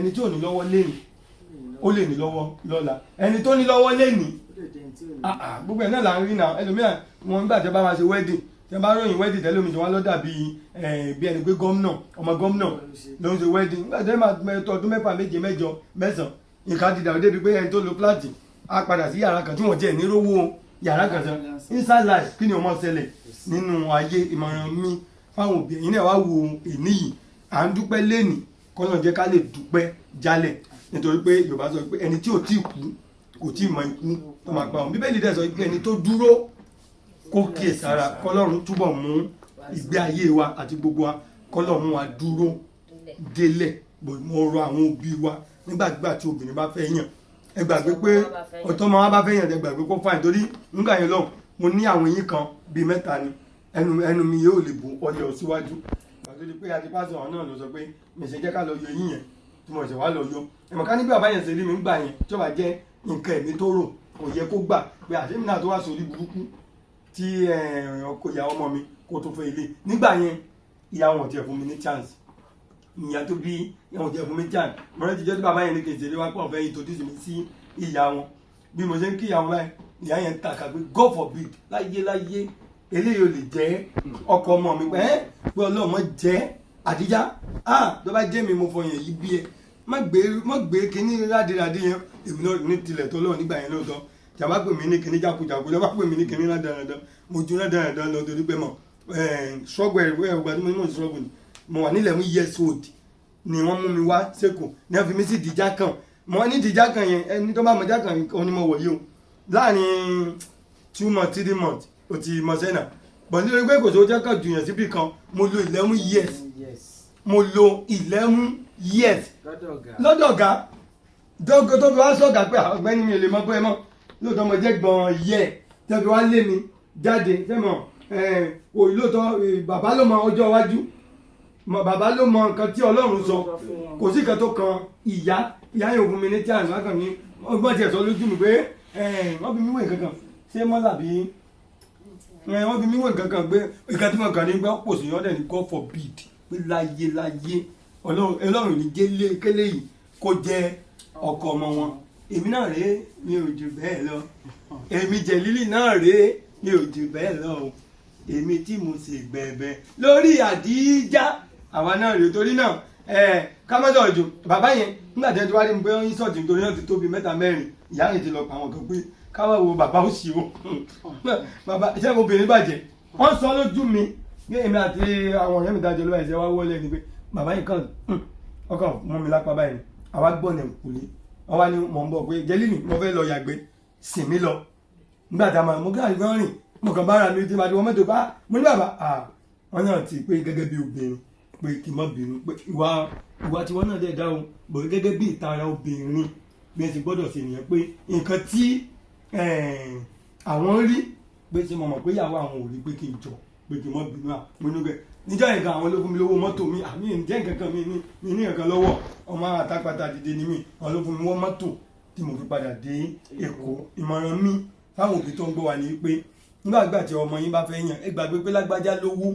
ẹni tí ò ní lọ́wọ́ léni ó lè ní lọ́wọ́ lọ́la ẹni tó ní lọ́wọ́ léni gbogbo ẹ̀ náà là ń rí náà ẹlòmíràn wọn gbà tẹ́ bá máa ṣe wedding tẹ́ bá ròyìn wedding tẹ́lẹ̀ omi tí wọ́n lọ dàbí bí ẹni pé gómìnà ọmọ gómìnà ló ń ṣe wedding nígbà tẹ́ máa tọ́ ọdún mẹ́fà méje mẹ́jọ mẹ́sàn-án nǹkan ti dàrú débi pé ẹni tó lo fúláàtì á padà sí yàrá kan tí wọ́n jẹ́ ní rówó yàrá kan sàn inside life kí ni ó máa ṣẹlẹ̀ nínú ayé ìmọ̀ràn mi fáwọn òbí ẹ̀yin náà wá wo èní yìí à ń dúpẹ́ lénìí kọ́nà jẹ́ ká lè dúpẹ́ jálẹ̀ nítorí pé Yorùbá sọ pé ẹni tí ò tí ì kú kò tí ì mọ ikú tó máa pa òun Bíbélì dẹ̀ sọ pé ẹni tó dúró kó kíyèsára kọ́lọ́run túbọ̀ mú ìgbé ayé wa àti gbogbo wa kọ́lọ́run wa dúró délẹ̀ mo rọ àwọn òbí wa nígbàgbà tí obìnrin bá fẹ́ yàn ẹ gbàgbé pé ọ̀tọ́ ọmọ wa bá fẹ́ yàn ẹ gbàgbé kó fáìn torí nígbà yẹn lọ́hùn mo ní àwọn eyín kan bíi mẹ́ta ni ẹnu mi yóò lè bu ọyọ síwájú pàtó di pé àti pásítọ̀ ọ̀hún náà ló sọ pé mi ṣe jẹ́ ká lọ yọ eyín yẹn tí mo ṣe wá lọ yọ ẹ̀mọ̀ ká ní bí bàbá yẹn ṣe rí mi gbà yẹn tí ó bá jẹ́ nǹkan ẹ̀mí tó rò kò yẹ kó gbà pé àṣẹ́mi náà tó wá sórí burúkú tí ọkọ ìyá ọmọ mi kó tó fẹ́ ilé nígbà yẹn ìyá wọn tiẹ̀ fún mi ní chance ìyá tó bí wọn tiẹ̀ fún mi chance mo rántí jẹ́ tí bàbá yẹn ní kejì lé wá pọ̀ fẹ́ introduce mi sí ìyá wọn bí mo ṣe ń kí ìyá wọn báyìí ìyá yẹn tàkà pé God forbid láyé eléyìí ò lè jẹ́ ọkọ ọmọ mi pé ọlọ́mọ jẹ́ Àdíjà tó bá jẹ́ mi mo fọyàn yìí bí ẹ má gbé kíní rádìrádì yẹn èmi náà ní tilẹ̀ tó lọ́wọ́ nígbà yẹn lóòótọ́ jàmbá pè mí ní kíní jákujàku jàmbá pè mí ní kíní rádìrádì mo ju rádìrádì lọ torí pé mọ̀ ṣọ́gbọ̀ ẹ̀rọ ẹ̀rọ tí mo ní mọ̀ ṣọ́gbọ̀ ni mo wà nílẹ̀ mú years old ni wọ́n mú mi wá sẹ́kọ̀ọ́ ní wọ́n fi mí sí Dìjà kan mo ní Dìjà kan yẹn ẹni tó bá mọ̀ Dìjà kan òun ni mo wọ̀ yìí o láàrin 2 months 3 months o ti mọ̀ sẹ́nà bọ̀ nítorí pé kò tó jẹ́ ká jùyàn síbì kan mo lo 11 years mo lo 11 years lọ́dọ̀ ọ̀gá dọ́gọ́ tó fi wá sọ̀gá pé ọ̀gbẹ́ni mi ò lè mọ pé ẹ mọ̀ lóòótọ́ mo jẹ́ gbọ̀n yẹ tó fi wá lé mi jáde sẹ́mọ̀ lóòótọ́ bàbá ló mọ ọjọ́ iwájú bàbá ló mọ nǹkan tí Ọlọ́run sọ kò sí nǹkan tó kan ìyá yóò fún mi ní tí àná kan ní ọgbọ́n tiẹ̀ sọ lójú mi pé wọ́n fi mí wé nǹkan kan ṣé mọ́là bí wọ́n fi mí wé nǹkan kan pé ìka tí mo kàn ní gbọ́ pò sí yọ́dẹ̀ ní God forbid pé láyé Ọlọ́run ní jẹ́lé kélé yìí kó jẹ́ ọkọ ọmọ wọn èmi náà rèé mi ò jù bẹ́ẹ̀ lọ èmi Jẹ̀lílì náà rèé mi ò jù bẹ́ẹ̀ lọ o èmi tí mo sì gbẹ̀bẹ̀ lórí Àdíjà àwa náà rèé torí náà kámẹ́tọ̀ ọ̀jọ̀ bàbá yẹn nígbà tí wọ́n ti wá rí mi pé wọ́n yín sọ̀tì nítorí náà ti tóbi 3 4 ìyá yẹn ti lọ pa àwọn kan pé káwá wo bàbá ó sì o bàbá iṣẹ́ obìnrin bàjẹ́ wọ́n sọ lójú mi ní èmi àti àwọn ọ̀rẹ́ mi dájọ́ lọ́wọ́ ẹ̀sẹ̀ wá wọlé ni pé bàbá yìí kàn ọkàn mú mi lápá báyìí àwa gbọ́n ní ìkùlé wọ́n wá ní mọ̀ ń bọ̀ pé Jẹ́lílì mo fẹ́ lọ yàgbẹ́ sìn mí lọ nígbà tá a máa mú káàdì gan rìn mo kàn bára mi tí ma di wọ́n mẹ́tò bá mo ní bàbá wọ́n náà ti pé gẹ́gẹ́ bí obìnrin pé kì í mọ́ bínú pé ìwà tiwọn náà dẹ̀ dá o bọ̀ gẹ́gẹ́ bí ìtara obìnrin bí ẹ ti gbọ́dọ̀ ṣe nìyẹn pé nǹkan tí àwọn rí pé ṣe mo mọ̀ pé ìyàwó àwọn ò rí pé kí n jọ pé kí n mọ́ bínú àmúnúgẹ̀ níjọ́ nǹkan àwọn ló fún mi lówó mọ́tò mi àmì ìjẹ́ nǹkan kan mi ní nǹkan lọ́wọ́ ọmọ àtàpàtà dìde ni mi àwọn ló fún mi wọ́n mọ́tò tí mo fi padà dé Èkó ìmọ̀ràn mi fáwọn òbí tó ń gbọ́ wa ní pé nígbàgbà tí ọmọ yín bá fẹ́ yàn ẹ gbàgbé pé lágbájá lówó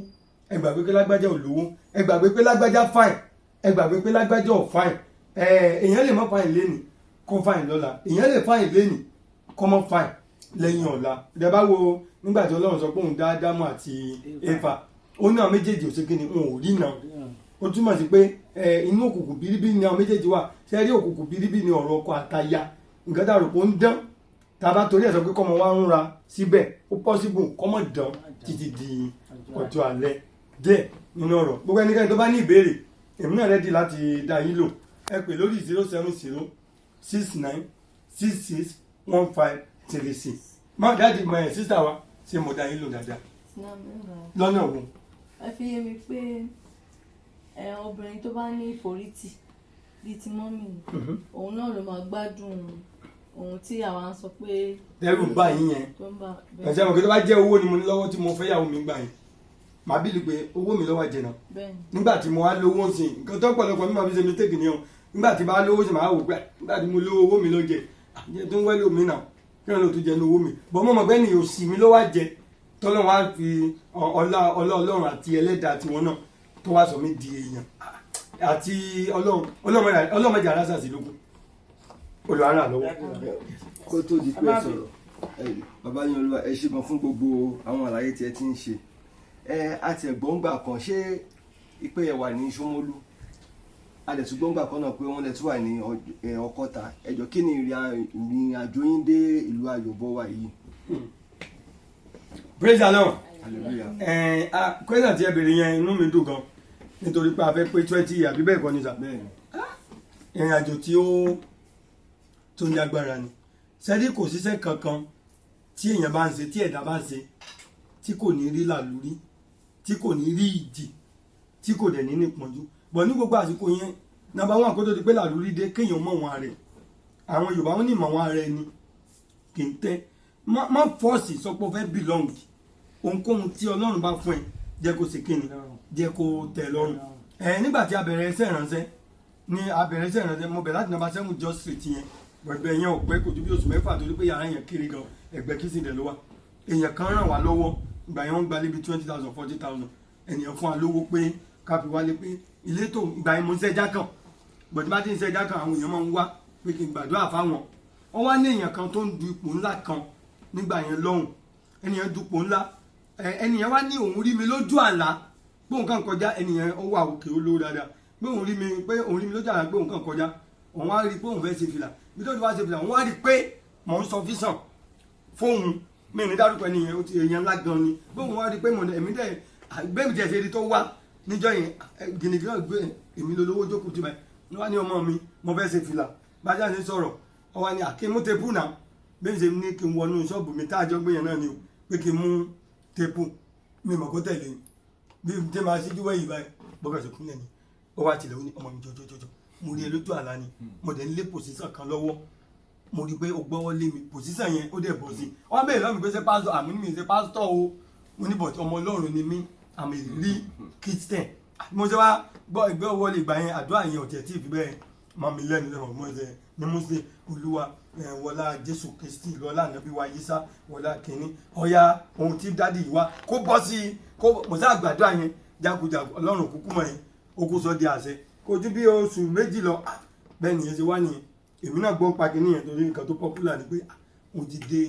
ẹ gbàgbé pé lágbájá ò lówó ẹ gbàgbé pé lágbájá fine ẹ gbàgbé pé lágbájá ò fine èèyàn lè mọ́ fine lẹ́nìí kó fine lọ́la èèyàn lè fine lẹ́nìí kó mọ́ fine lẹ́yìn ọ̀la ìdẹ bá wo nígbà tí Ọlọ́run sọ pé òun dá Ádámù àti Éfà ó ní àwọn méjèèjì òsèké ni wọn ò rí náà ó túmọ̀ sí pé inú òkùnkùn bíríbí ni àwọn méjèèjì wà ṣe rí òkùnkùn bíríbí ni ọ̀rọ̀ ọkọ àtaya nǹkan dàrú pé ó ń dán tá a bá torí ẹ̀ sọ pé kọ́mọ wa ń ra síbẹ̀ ó pọ́sibù kọ́mọ dán títí di ọjọ́ alẹ́ díẹ̀ nínú ọ̀rọ̀ gbogbo ẹnikẹ́ni tó bá ní ìbéèrè èmi náà rẹ́dí láti dá yín lò ẹ pè lórí 07069661536 má dáàdì mọ ẹ̀ sísà wa ṣe mo dá yín lò dáadáa lọ́nà wo. ẹ fi yé mi pé obìnrin tó bá ní ìforítì bíi ti mọ́mì òun náà ló máa gbádùn ohun tí àwa ń sọ pé. ẹrù bá yín yẹn ẹ̀sẹ̀ mọ̀ kí tó bá jẹ́ owó ni mo ní lọ́wọ́ tí mo fẹ́ yàwó mi gbà yín màá bí lè pé owó mi lọ́wọ́ jẹ̀nà nígbà tí mo wá lówó sí nǹkan tó pọ̀lọpọ̀ mi máa fi ṣe mistake ni o nígbà tí bá lówó sí màá wò pé nígbà tí mo lówó owó mi ló jẹ àjẹ tó ń wẹ́lò mi náà kí wọ́n lò tó jẹ ní owó mi bọ́ mọ́ mọ̀ pé ní òsì mi ló wá jẹ tọ́lọ́run wá fi ọlá Ọlọ́run àti ẹlẹ́dàá tiwọn náà tó wá sọ mí di èèyàn àti ọlọ́mọdé arásà sí lógún olùhárà lọ́wọ́. kó tó di pé sọ̀rọ̀ bàbá yín olúwa ẹ ṣe gan fún gbogbo àwọn àlàyé tí ẹ ti ń ṣe àti ẹ̀gbọ́ngbà kan ṣé ìpè ẹ̀ wà ní Ṣómólú adẹ̀túgbọ́ngbà kan náà pé wọ́n lè tún wà ní Ọ̀kọ́ta ẹ̀jọ̀ kí ni ìrìn àjò yín dé ìlú Ayọ̀bọ̀ wa yìí. praise the Lord. hallelujah. kwẹ́sà tí ẹ bèrè yẹn inú mi dùn gan nítorí pé a fẹ́ pé 20 àbí bẹ́ẹ̀ kọ́ ni sà. ìrìn àjò tí ó tó ní agbára ni sẹ́dí kò síṣẹ́ kankan tí èèyàn bá ń ṣe tí ẹ̀dá bá ń ṣe tí kò ní rí làlúrí tí kò ní rí ìjì tí kò dẹ̀ ní nípọ́njú bọ̀ ní gbogbo àsìkò yẹn nàbà wọn àkótó ti pé làlúrí dé kéèyàn mọ̀ wọn rẹ̀ àwọn Yorùbá wọn ní mọ̀ wọn rẹ̀ ni kì í tẹ́ má fọ́ọ̀sì sọ pé o fẹ́ belong ohunkóhun tí Ọlọ́run bá fún ẹ jẹ́ kó ṣe kíni jẹ́ kó tẹ́ lọ́rùn nígbà tí a bẹ̀rẹ̀ iṣẹ́ ìránṣẹ́ mo bẹ̀rẹ̀ láti nàbà 7 Just Street yẹn gbẹ̀gbẹ̀ yẹn ò pẹ́ kò ju bí oṣù mẹ́fà torí pé yàrá yẹn kéré gan ẹgbẹ́ kìsìn dẹ̀ ló wà èèyàn kan ràn wá lọ́wọ́ ìgbà yẹn wọ́n gba lébi 20,000 40,000 ènìyàn fún wa lówó pé ká fi wálé pé ilé tó ìgbà yẹn mo ń ṣẹ́já kan bọ̀dé bá ti ń ṣẹ́já kan àwọn èèyàn máa ń wá pé kí n gbàdúrà fáwọn wọ́n wá ní èèyàn kan tó ń du ipò ńlá kan nígbà yẹn lọ́hùn ènìyàn dupò ńlá ènìyàn wá ní òun rí mi lójú àlá pé òun kàn kọjá ènìyàn ó wà òkè ó lówó dáadáa pé òun rí mi lójú àlá pé òun kàn kọjá òun wá rí pé òun fẹ́ ṣe fìlà bí tó ti wá ṣe fìlà òun wá rí pé mò ń sọ físàn fóun mi ní dárúkọ ènìyàn ó ti èèyàn ńlá gan ni pé òun wá rí pé èmi dẹ̀ gbẹ́mí jẹ́ ṣe rí tó wá níjọ́ yẹn gìnìgì náà gbé èmi lólówó jókòó ti báyìí ní wá ní ọmọ mi mo fẹ́ ṣe fìlà bájá ní sọ̀rọ̀ ọwọ́ ni àkí mú tepú náà bẹ́ẹ̀ ṣe ní kí n wọnú ṣọ́ọ̀bù mi tá àjọ gbé yẹn náà ni o pé kí n mú tepú mi mọ̀ kó tẹ̀lé bí n tẹ́ máa ṣíjú wẹ̀yìn báyìí bọ́gà ṣe kúnlẹ̀ ni ó wá tilẹ̀ ó ní ọmọ mi jọjọjọjọ mo rí ẹ lójú àlá ni mo dẹ̀ ń lé pòsíṣàn kan lọ́wọ́ mo rí pé ó gbọ́wọ́ lé mi pòsíṣàn yẹn ó dẹ̀ bọ̀ sí wọ́n bẹ̀rẹ̀ lọ́mí pé ṣe pásítọ̀ àmì ní mi ṣe pásítọ̀ o mo ní bọ̀tí ọmọ Ọlọ́run ni mí àmì rí Christian mo ṣe wá gbọ́ ìgbẹ́ wọlé ìgbà yẹn àdúrà yẹn ọ̀tẹ̀ tí ìfi bẹ́ẹ̀ mọ́ mi lẹ́nu lẹ́nu mo ṣe ní Muslim Olúwa wọlá Jésù Kristi lọ́lá ànábì wa Yísà wọlá kìnní ọ̀yá ohun tí dádì yìí wá kó bọ́ sí kó mo ṣe àgbàdúrà yẹn jákujàku Ọlọ́run kúkú mọ̀ yẹn ó kó sọ di àṣẹ kò ju bí oṣù méjì lọ bẹ́ẹ̀ nìyẹn ṣe wá nìyẹn èmi náà gbọ́n pa kínní yẹn torí nǹkan tó popular ni pé òun ti dé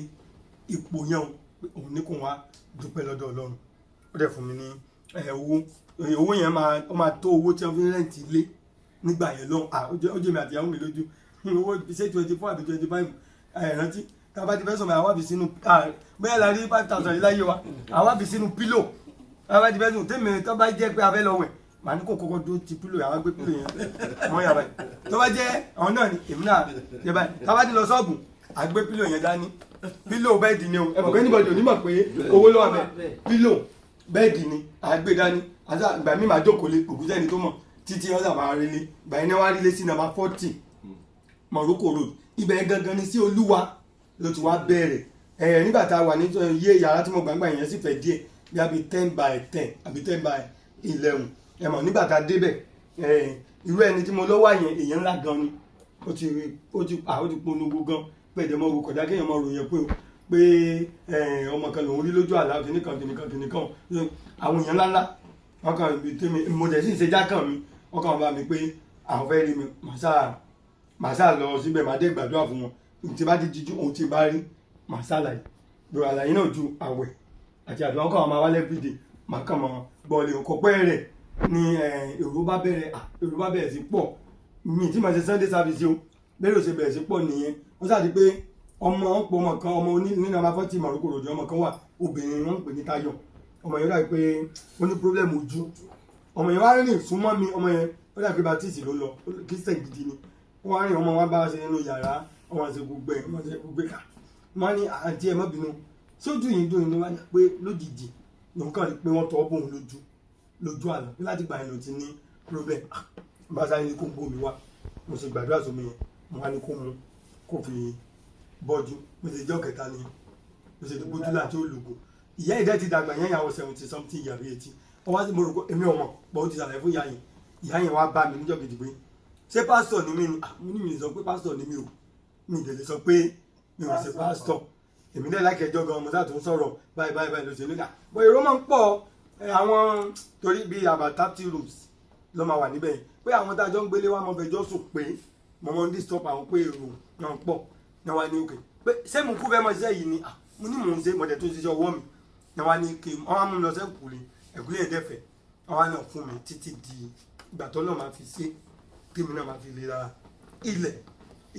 ipò yẹn o pé òun ní kò wá dúpẹ́ lọ́dọ̀ Ọlọ́run ó dẹ̀ fún mi ní owó yẹn máa tó owó tí wọ́n fi rẹ́ǹtì ilé nígbà yẹn lọ́hùn ó jẹ́ mi àti ìyàwó mi lójú owó ṣé 24 àbí 25 rántí tá a bá ti fẹ́ sọ̀rọ̀ àwọn àbí sínú bẹ́ẹ̀ la rí 5,000 láyé wa àwọn àbí sínú pílò àwọn àbí fẹ́ sùn tèmi tó bá jẹ́ pé a fẹ́ lọ wẹ̀ màá ní kò kọ́kọ́ dúró ti pílò àwọn gbé pílò yẹn mọ́ yàrá yìí tó bá jẹ́ àwọn náà ni èmi náà jẹ báyìí tá a bá ti lọ sọ́ọ̀bù àgbé pílò yẹn dání pílò bẹ́ẹ̀dì ni o ẹ̀bùn kẹ́ni bọ̀dì onímọ̀ pé owó ló wà bẹ́ẹ̀ pílò bẹ́ẹ̀dì ni àgbé dání ìgbà mi máa jókòó lé òkú sẹ́ni tó mọ̀ títí ọ̀sà máa rí lé ìgbà yẹn wá rí lé sí nàmbà 40 Morocco road ibẹ̀ gangan ni sí Olúwa ló ti wá bẹ̀rẹ̀ nígbà tá a wà ní iye yàrá tí mo gbàgbà yẹn sì fẹ́ díẹ̀ bí a bí 10 by 10 àbí 10 by 11 ẹ̀mọ̀ nígbà tá a débẹ̀ irú ẹni tí mo lọ wá yẹn èèyàn ńlá gan ni ó ti polongo gan pé ẹ̀dẹ̀ mọ́ kọjá kéèyàn mọ́ ròyìn pé ọmọ kan lòún rí lójú àlá kìnnìkan àwọn èèyàn ńláńlá wọn kàn bí tèmi mo tẹ̀ sí ìṣẹ́já kan mi wọn kàn bá mi pé àwọn fẹ́ rí mi màá sá lọ síbẹ̀ màá dé gbàdúrà fún wọn tí bá ti jíjú ohun tí bá rí màá sàlàyé lórí àlàyé náà ju àwẹ̀ àti àdúrà wọn kàn máa wá lẹ́bìdì màá kàn máa bọ̀ọ̀lì òkọ̀pẹ́ rẹ̀ ni èrò bá bẹ̀rẹ̀ sí pọ̀ mi tí màá ṣe Sunday service o bẹ́ẹ̀ ò ṣe bẹ̀rẹ̀ sí pọ̀ nìyẹn wọ́n sáà di pé ọmọ kan ọmọ nínú abáfọ́tì Morocco road ọmọ kan wà obìnrin wọn ń pè ní Táyọ̀ ọmọ yẹn dàbí pé ó ní problem ojú ọmọ yẹn wá rìn súnmọ́ mi ọmọ yẹn ó dàbí Baptist ló lọ Christian gidi ni ó wá rìn ọmọ wa bá ṣe nínú yàrá ọmọ ṣe gbogbo ẹ̀ ọmọ ṣe gbogbo ká wọ́n ní àǹtí ẹ̀ má bínú sójú yìí dùn ní wá ní pé lójijì lòun kàn rí pé wọ́n tọ́ bóun lójú àná pé láti gbà yẹn ló ti ní problem bá sáré ní kó gbómi wá mo ṣe gbàdúrà sómi yẹn mo wá ní kó mu kó fi bọ́jú mo ṣe jọ́ kẹta ni mo ṣe dúpọ́ dúlà tó lùgò ìyá ìdẹ́ ti dàgbà yẹn ìyàwó 70 something yàrá 80 wọ́n wá sí mo rò pé èmi ọmọ pọ̀ ó ti ṣàlàyé fún ìyá yẹn wá bá mi níjọ́ kejì pé ṣé pásítọ̀ ni mí ni mo ní mi sọ pé pásítọ̀ ni mí o mi ìdẹ̀lẹ̀ sọ pé mi ò ṣe pásítọ̀ èmi dẹ̀ lákẹjọ́ gan ọmọ sáà tó ń sọ̀rọ̀ báyìí ló ṣe nígbà bọ́ èrò máa ń pọ̀ àwọn torí bíi about 30 rooms ló máa wà níbẹ̀ yẹn pé àwọn tá a jọ ń gbélé wa mọ fẹjọ́ sùn pé mo mọ ń disturb àwọn pé èrò náà pọ̀ náà wá ní òkè pé ṣé mo kú fẹ́ mọ iṣẹ́ yìí ni mo ní mò ń ṣe mọ̀dẹ̀ tó ṣiṣẹ́ ọwọ́ mi náà wá ní kí wọ́n á mú lọ sẹ́kùlé ẹ̀kúlé ẹ̀dẹ́fẹ̀ wọ́n á náà fún mi títí di ìgbà tó náà máa fi ṣe tèmi náà máa fi lè ra ilẹ̀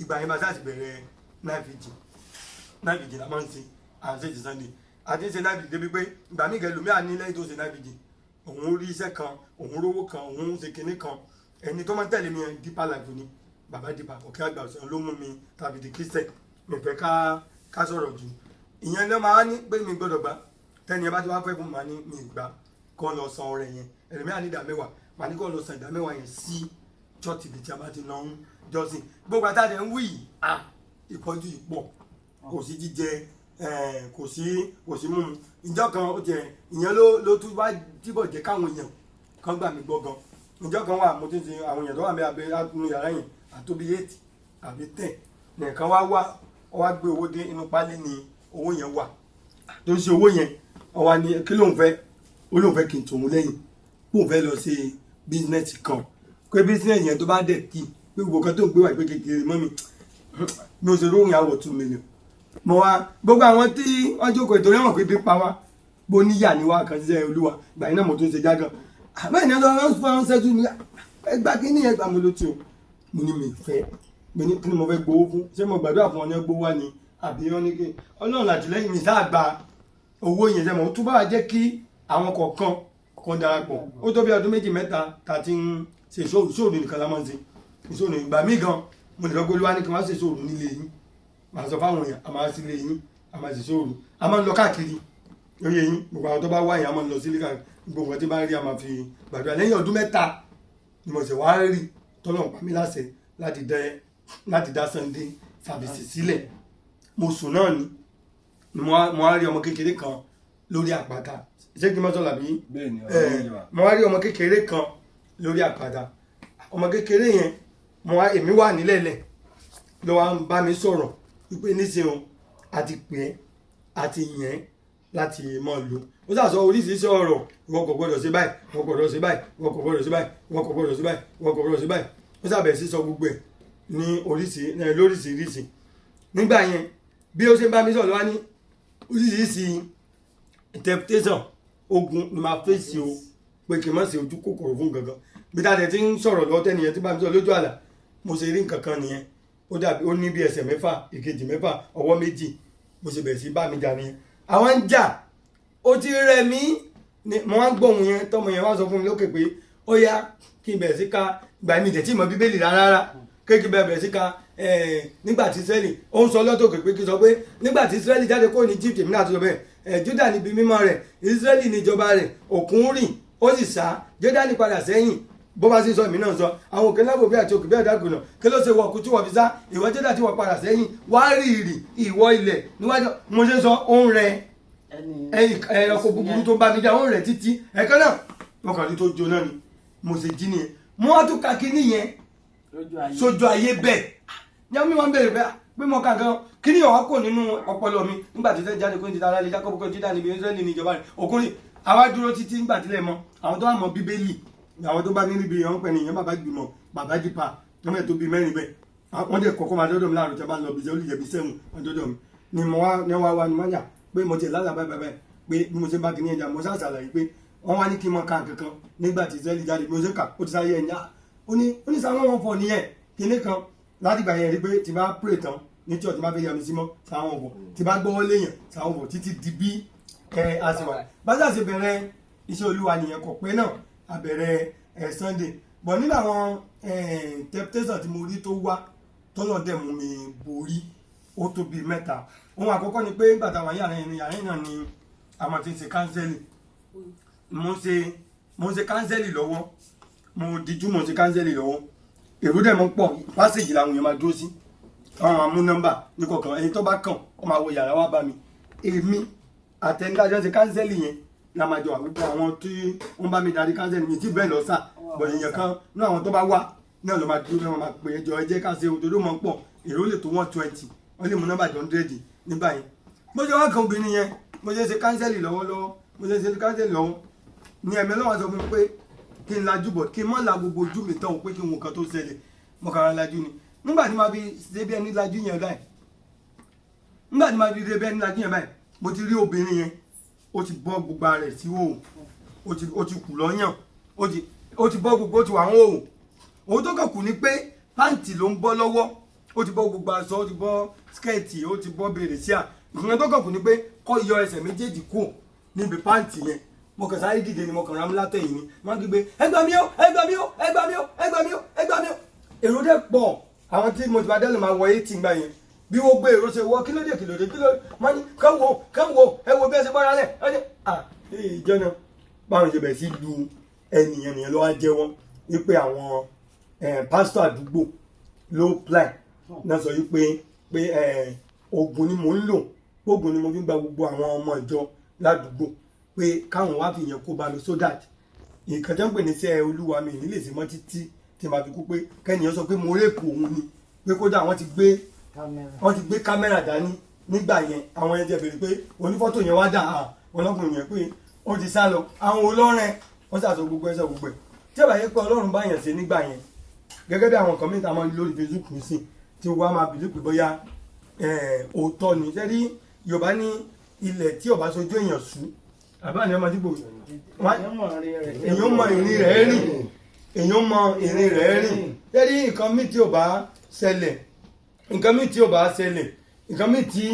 ìgbà yẹn bá sáà ti bẹ̀rẹ̀ 9 la máa ń ṣe à ń ṣe ti Sunday àti ń ṣe 9 débi pé ìgbà míì kẹlòmíì à ní lẹ́yìn tó ṣe 9 òun rí iṣẹ́ kan òun rówó kan òun ṣe kinní kan ẹni tó máa ń tẹ̀lé mi yẹn Deeper Life ni bàbá Deeper ọ̀kẹ́ àgbà ọ̀sẹ̀ ló mú mi tàbí di Christian mi fẹ́ ká sọ̀rọ̀ jù ìyẹn ló máa ní pé mi gbọ́dọ̀ gbà tẹ́ni ẹ bá ti wá fẹ́ fún màá ní mi gbà kọ́ lọ san ọrẹ yẹn ẹlòmíì ní ìdá mẹ́wàá màá ní kọ́ lọ san ìdá mẹ́wàá yẹn sí church ibi tí a bá ti lọ ń jọ́sìn gbogbo àtàdé ń wí ìpọ́njú ìpọ̀ kò sí jíjẹ kò sí mímu ìjọ kan ó jẹ ìyẹn ló tún wá jíbọ̀ jẹ́ káwọn èèyàn kan gbà mí gbọ́ gan ìjọ kan wà mo ti ṣe àwọn èèyàn tó wà mí abẹ́ yàrá yẹn àtóbi 8 àbí 10 nìkan wá gbé owó dé inú pálí ni owó yẹn wà tó ń ṣe owó yẹn ọwọ́ ni kí lóun fẹ́ kí n tòun lẹ́yìn kóun fẹ́ lọ ṣe bísínẹ́sì kan pé bísínẹ́sì yẹn tó bá dẹ̀ kí pé gbogbo kan tó ń gbé wà pé kékeré mọ́ mi ò ṣe lóhùn àwọ̀ 2 million mo wá gbogbo àwọn tí wọ́n jókòó ètò rẹ̀ wọ̀n pé bí pa wá bó níyà ní wá kan ṣiṣẹ́ olúwa gbà yín náà mo tún ṣe jágàn àbẹ́ ìyẹn lọ́wọ́ fún ṣẹ́jú mi ẹgbà kí ní ẹgbà mo ló tí o mo ní mi fẹ́ mo ní kí ni mo fẹ́ gbowó fún ṣé mo gbàdúrà fún ọ ní gbowó wá ni àbí wọn ní kí ọlọ́run àtìlẹ́yìn mi sáà gba owó yẹn sẹ́mo tó bá jẹ́ kí àwọn kọ̀ọ̀kan kan darapọ̀ ó tó bí ọdún 2-3 ta ti ń ṣe ìṣòro nìkan la máa ń ṣe ìṣòro ìgbà míì gan mo lè lọ gbé olúwa ní kí wọ́n ṣe ìṣòro nílé yín màá sọ fáwọn èèyàn a máa sílé yín a máa sì ṣòro a máa ń lọ káàkiri lórí yín gbogbo àwọn tó bá wáyé a máa ń lọ sílé káàkiri gbogbo tí bá rí a máa fi gbàdúrà lẹ́yìn ọdún 3 ni mo ṣe wá rí tọ́lọ̀ pa mí láṣẹ láti dá Sunday service sílẹ̀ mo sùn náà ni mo wá rí ọmọ kékeré kan lórí àpáta ṣé kí n mọ́ sọ́la bí mo wá rí ọmọ kékeré kan lórí àpáta ọmọ kékeré yẹn èmi wà nílẹ̀lẹ̀ ló wá ń bá mi sọ̀rọ̀ wípé nísìnyí àti pé àti yẹn láti mọ̀ lò ó sàsọ oríṣiríṣi ọ̀rọ̀ ìwọ kò gbọdọ̀ ṣe báyìí ìwọ kò gbọdọ̀ ṣe báyìí ìwọ kò gbọdọ̀ ṣe báyìí ìwọ kò gbọdọ̀ ṣe báyìí ìwọ kò gbọdọ̀ ṣe báyìí ó sàbẹ̀ sí sọ gbogbo ẹ̀ ní lóríṣiríṣi nígbà yẹn bí ó ṣe ń bá mi sọ̀rọ̀ wá ní oríṣiríṣi interpretation ogun ni máa fèsì o pé kì í má ṣe ojú kòkòrò fún gangan bí táà tẹ̀ ti ń sọ̀rọ̀ lọ́wọ́ tẹ́niyẹn tí bá mi sọ̀rọ̀ lójú àlà mo ṣe rí nǹkan kan nìyẹn ó dàbí ó ní bí ẹsẹ̀ 6 ìkejì 6 ọwọ́ 2 mo ṣe bẹ̀rẹ̀ sí bá mi jà nìyẹn àwọn ń jà ó ti rẹ̀ mí mo wá ń gbóhùn yẹn tọmọ yẹn wá sọ fún mi lókè pé ó yá kí n bẹ̀rẹ̀ sí ka ìgbà mi tẹ̀ tí mo bíbélì rárá kéèkì bẹ̀rẹ̀ sí ka nígbà tí Ísírẹ́lì ó ń sọ lọ́tọ̀ pé kí sọ pé nígbà tí Ísírẹ́lì jáde kó ní Egypt èmi náà tó sọ bẹ́ẹ̀ Júdà níbi mímọ́ rẹ̀ Ísírẹ́lì níjọba rẹ̀ òkun rìn ó sì sá Jọ́dánì padà sẹ́yìn bó bá sì sọ èmi náà sọ àwọn òkè lábò bí àti òkè bí àdàgùnà kí ló ṣe wọ̀kú tí wọ́n fi sá ìwọ Jọ́dá tí wọ́n padà sẹ́yìn wá rìrì ìwọ ilẹ̀ níwájú mo ṣe sọ ó ń rẹ ẹranko búburú tó bá mi jà ó ń rẹ títí ẹ̀kan náà wọn kàn ní tó jó náà ni mo ṣe jí nìyẹn mo wá tún ka kíní yẹn sójú ayé bẹ́ẹ̀ ní àwọn mi máa ń bẹ̀rẹ̀ pé mo kà gan kíní ọ̀wá kò nínú ọpọlọ mi nígbà tí fẹ́ jáde kó ní ti dára lè jákòó kó Júdà níbi Ísírẹ́lì ní ìjọba rẹ̀ òkúrin àwa dúró títí nígbà tílẹ̀ mọ́ àwọn tó wà mọ́ bíbélì àwọn tó bá ní níbi ìyàn pẹ̀ nìyẹn bàbá gbìmọ̀ bàbá Deeper wọ́n mẹ́ tó bí 4 bẹ́ẹ̀ wọ́n dẹ̀ kọ́kọ́ máa dọ́dọ̀ mi láàrùn tí a bá lọ bí iṣẹ́ olùjẹ́bí 7 wọ́n dọ́dọ̀ mi ni mo wá ní máyà pé mo ti lálàá báyìí pé bí mo ṣe bá kí ní ẹja mo ṣàṣàlàyé pé wọ́n wá ní kí n mọ ká kankan nígbà tí Ísírẹ́lì jáde bí mo ṣe kà ó ti sáyé ẹ̀yà ó ní sáwọn wọn fọ nìyẹn kíní kan láti gbà yẹn rí pé tí bá pray tán ní tí ọ̀tí bá fẹ́ yà mí símọ́ sáwọn fọ tí bá gbọ́wọ́ léèyàn sáwọn fọ títí di bí àṣewà bá ṣàṣe bẹ̀rẹ̀ iṣẹ́ olúwa nìyẹn kọ̀ pé náà àbẹ̀rẹ̀ Sunday bọ̀ nínú àwọn temptation tí mo rí tó wá tọ́lọ̀ dẹ̀ mú mi borí ó tó bíi 3 ohun àkọ́kọ́ ni pé nígbà táwọn yàrá yẹn náà ni a máa ti ṣe kánsẹ́lì mo ń ṣe kánsẹ́lì lọ́wọ́ mo dijú mo ń ṣe kánsẹ́lì lọ́wọ́ èrò dẹ̀ mọ́ pọ̀ pásíjì làwọn èèyàn máa dúró sí àwọn máa mú nọ́mbà ní kọ̀ọ̀kan ẹni tó bá kàn ó máa wo yàrá wá bá mi èmi àtẹnidájọ́ ṣe kánsẹ́lì yẹn la máa jọ àwọn tí wọ́n bá mi darí kánsẹ́lì mi tí bẹ́ẹ̀ lọ sà bọ̀ èèyàn kan ní àwọn tó bá wá náà ló máa dúró náà máa pè ẹjọ́ ẹjẹ́ ká ṣe òdodo mọ́ pọ̀ èrò lè tó 120 wọ́n lè mú nọ́mbà 100 nígbà yẹn. mo ṣe wá kan obìnrin yẹn mo ṣe kánsẹ́lì lọ́wọ́lọ́wọ́ mo ṣe kánsẹ́lì lọ́wọ́ ní ẹ̀mẹ́ lọ́wọ́ sọ fún mi pé kí n lajú bọ̀ kí n má la gbogbo ojú mi tán o pé kí n wo nǹkan tó ṣẹlẹ̀ mo kàn ra lajú ni nígbà tí màá fi ṣe bí ẹni lajú yẹn báyìí nígbà tí màá fi ṣe bí ẹni lajú yẹn báyìí mo ti rí obìnrin yẹn ó ti bọ́ gbogbo ara rẹ̀ sí òòrùn ó ti kù lọ́yàn ó ti bọ́ gbogbo ó ti wà ń òòrùn òun tó kàn kù ni pé pàǹtì ló ń bọ́ lọ́wọ́ ó ti bọ́ gbogbo aṣọ ó ti bọ́ skẹ́ẹ̀tì ó ti bọ́ bèrè sí à ìfúnná tó kàn kù ni pé kó yọ ẹsẹ̀ méjèèjì kù níbi pàǹtì yẹn mo kàn sáré dìde ni mo kàn rámú látẹ̀yìn ni wọ́n gbé ẹ gbà mí o ẹ gbà mí o ẹ gbà mí o ẹ gbà mí o ẹ gbà mí o èrò dẹ̀ pọ̀ àwọn tí mo ti bá dẹ́nu máa wọ 80 gbà yẹn bí wọ́n gbé èrò ṣe wọ́ kí ló dé wọ́n ní kán wo ẹ wo bí ẹ ṣe bọ́ra lẹ̀ ẹ ní ìjọ náà báwọn ṣe bẹ̀ sí lu ẹnìyẹn nìyẹn ló wá jẹ́ wọ́n wípé àwọn pásítọ̀ àdúgbò ló plan náà sọ wípé oògùn ni mò ń lò oògùn ni mo fi ń gba gbogbo àwọn ọmọ ìjọ ládùúgbò pé káwọn wá fi yẹn kó bá mi so that nǹkan tó ń pè ní sẹ́ olúwa mi nílé sí mọ́ títí tí màá fi kú pé kẹ́nìyàn sọ pé mo rèpò òun ni pé kódà wọ́n ti gbé kámẹ́rà dání nígbà yẹn àwọn ẹni jẹ́ bèrè pé onífọ́tò yẹn wá dà ọlọ́kùnrin yẹn pé ó ti sá lọ àwọn olórin wọ́n ṣàṣọ gbogbo ẹsẹ̀ gbogbo ẹ̀ tí ẹ̀bà yẹn pé ọlọ́run bá yẹn ṣe nígbà yẹn gẹ́gẹ́ bí àwọn kan mìíràn máa ń lórí Facebook sí tí wọ́n á máa bìlú pé bóyá òótọ́ ni sẹ́rí Yorùbá ní ilẹ̀ tí ọba sojú èèyàn sú àbá ni ọmọ dìbò èèyàn mọ ìrìn rẹ̀ rìn èèyàn mọ ìrìn rẹ̀ rìn sẹ́rí nǹkan míì tí ò bá ṣẹlẹ̀ nǹkan míì tí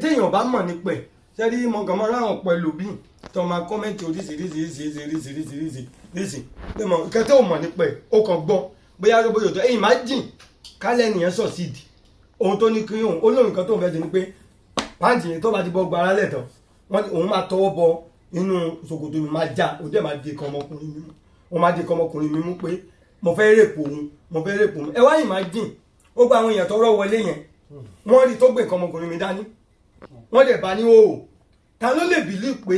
téèyàn bá mọ̀ nípẹ̀ sẹ́rí mọ̀gànmọ́ ráhùn pẹ̀lú bí tó máa kọ́mẹ́ntì oríṣiríṣi pé mọ̀ nǹkan tó mọ̀ nípẹ̀ ó kàn gbọ́ bóyá ló bóyá tó ẹ̀yìn má jìn kálẹ̀ nìyẹn sọ̀sídì ohun tó ní kí òun ó lóun nǹkan tó ń fẹ́ ṣe ni pé pàǹtì yẹn tó bá ti bọ́ gba ara lẹ̀ tán òun máa tọwọ́ bọ inú ṣòkòtò mi máa já òun dẹ̀ máa di kan ọmọkùnrin mi mú òun máa di kan ọmọkùnrin mi mú pé mo fẹ́ rèpò òun ẹ wáyìn má jìn ó gba àwọn èèyàn tọrọ wọlé yẹn wọ́n rí tó gbé nǹkan ọmọkùnrin mi dání wọ́n dẹ̀ bá ní òòrùn ta ló lè bìlí pé